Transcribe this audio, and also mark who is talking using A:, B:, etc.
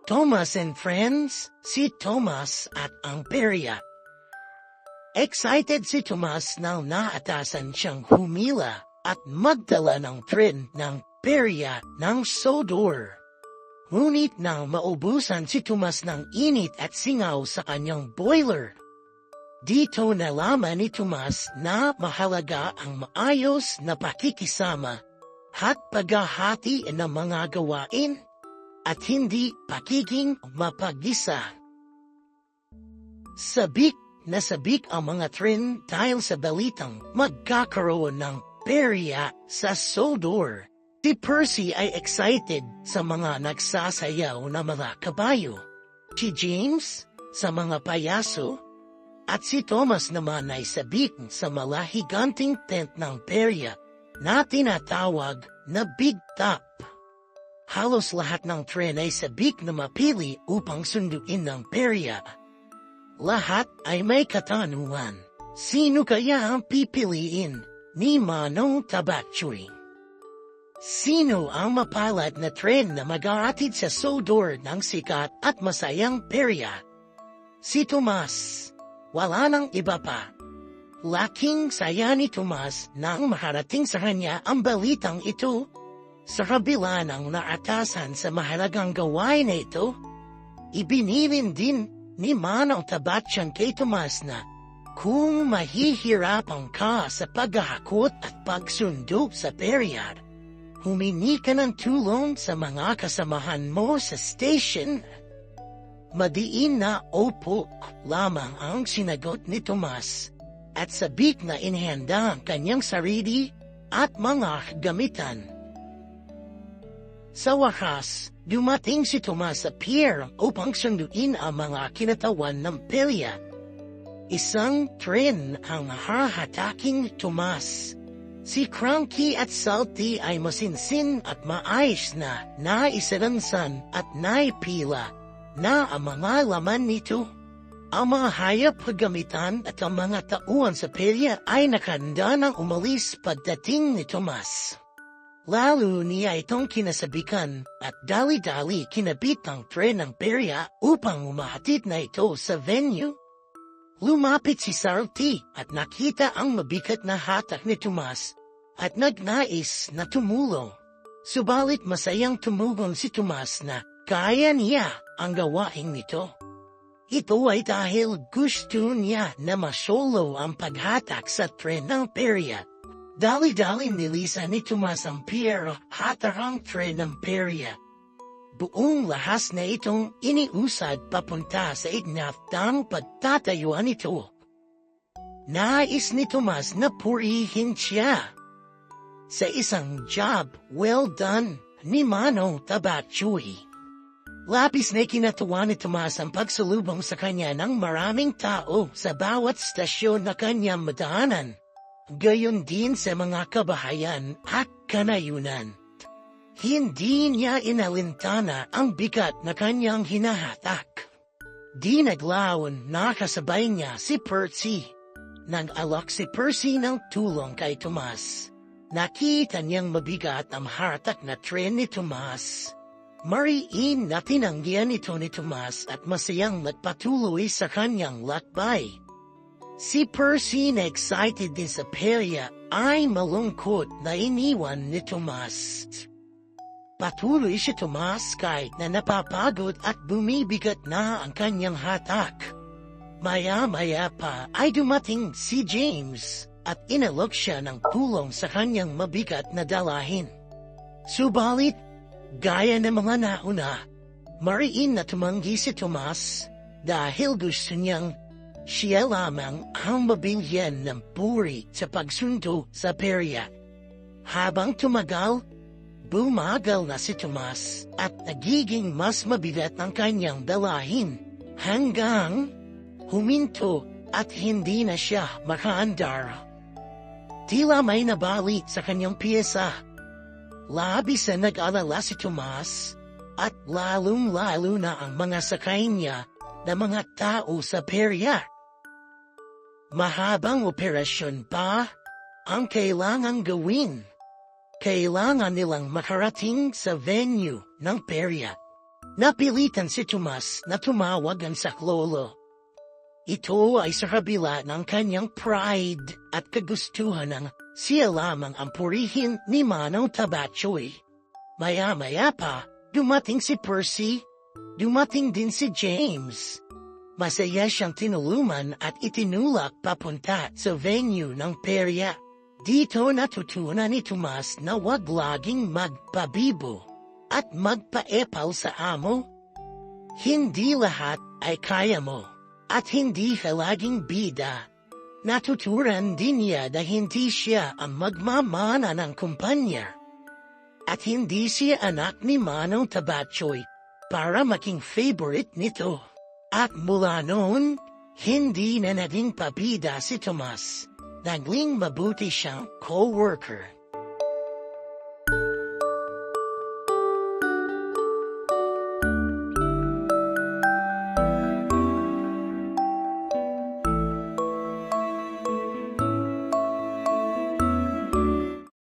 A: Thomas and Friends, si Thomas at ang perya. Excited si Thomas nang naatasan siyang humila at magdala ng tren ng perya ng Sodor. Ngunit nang maubusan si Thomas ng init at singaw sa kanyang boiler, dito nalaman ni Thomas na mahalaga ang maayos na pakikisama at paghahati ng mga gawain at hindi pakiging mapag-isa. Sabik ang mga tren dahil sa balitang magkakaroon ng perya sa Sodor. Si Percy ay excited sa mga nagsasayaw na mga kabayo. Si James sa mga payaso. At si Thomas naman ay sabik sa malahiganting tent ng perya na tinatawag na Big Top. Halos lahat ng tren ay sabik na mapili upang sunduin ng perya. Lahat ay may katanungan. Sino kaya ang pipiliin ni Manong Tabachoy? Sino ang mapalad na tren na mag-aatid sa Sodor ng sikat at masayang perya? Si Tomas. Wala nang iba pa. Laking saya ni Tomas nang maharating sa kanya ang balitang ito. Sa kabila ng naatasan sa mahalagang gawain na ito, ibinilin din ni Manong Tabachoy kay Tomas na kung mahihirapan ka sa paghahakot at pagsundo sa perya, humingi ka ng tulong sa mga kasamahan mo sa station. Madiin na opo lamang ang sinagot ni Tomas at sabik na inihanda ang kanyang sarili at mga gamitan. Sa wakas, dumating si Tomas sa pier upang sunduin ang mga kinatawan ng perya. Isang tren ang hahataking ni Tomas. Si Cranky at Salty ay masinsin at maayos na naisalansan at naipila na ang mga laman nito. Ang mga hayop gamitan at ang mga tauhan sa perya ay nakahanda ng umalis pagdating ni Tomas. Lalo niya itong kinasabikan at dali-dali kinabit ang tren ng perya upang umahatid na ito sa venue. Lumapit si Salty at nakita ang mabigat na hatak ni Tomas at nagnais na tumulong. Subalit masayang tumulong si Tomas na kaya niya ang gawain nito. Ito ay dahil gusto niya na masolo ang paghatak sa tren ng perya. Dali-dali nilisan ni Tomas ang pier at ang tren ng perya. Buong lahas na itong iniusad papunta sa ignatang pagtatayuan nito. Nais ni Tomas na purihin siya. Sa isang job well done ni Manong Tabachoy. Labis na kinatuwa ni Tomas ang pagsalubong sa kanya ng maraming tao sa bawat stasyon na kanyang madaanan. Gayon din sa mga kabahayan at kanayunan. Hindi niya inalintana ang bigat na kanyang hinahatak. Di naglaon na kasabay niya si Percy. Nag-alok si Percy ng tulong kay Tomas. Nakita niyang mabigat ang hatak na tren ni Tomas. Mariin na tinanggihan ito ni Tomas at masayang nagpatuloy sa kanyang lakbay. Si Percy na excited din sa perya ay malungkot na iniwan ni Tomas. Patuloy si Tomas kahit na napapagod at bumibigat na ang kanyang hatak. Maya-maya pa ay dumating si James at inalok siya ng tulong sa kanyang mabigat na dalahin. Subalit, gaya ng mga nauna, mariin na tumanggi si Tomas dahil gusto niyang siya lamang ang mabigyan ng puri sa pagsundo sa perya. Habang tumagal, bumagal na si Tomas at nagiging mas mabigat ang kanyang dalahin hanggang huminto at hindi na siya makaandar. Tila may nabali sa kanyang piyesa. Labis na nag-alala si Tomas at lalong-lalo na ang mga sakay niya na mga tao sa perya. Mahabang operasyon pa ang kailangang gawin. Kailangan nilang makarating sa venue ng perya. Napilitan si Tomas na tumawag ang saklolo. Ito ay sa kabila ng kanyang pride at kagustuhan ng siya lamang ang purihin ni Manong Tabachoy. Maya-maya pa, dumating si Percy, dumating din si James. Masaya siyang tinulungan at itinulak papunta sa venue ng perya. Dito natutunan ni Tomas na wag laging magpabibo at magpaepal sa amo. Hindi lahat ay kaya mo at hindi ka laging bida. Natuturan din niya na hindi siya ang magmamana ng kumpanya. At hindi siya anak ni Manong Tabachoy para maging favorite nito. At mula noon, hindi na naging pabida si Tomas. Naging mabuti siyang co-worker.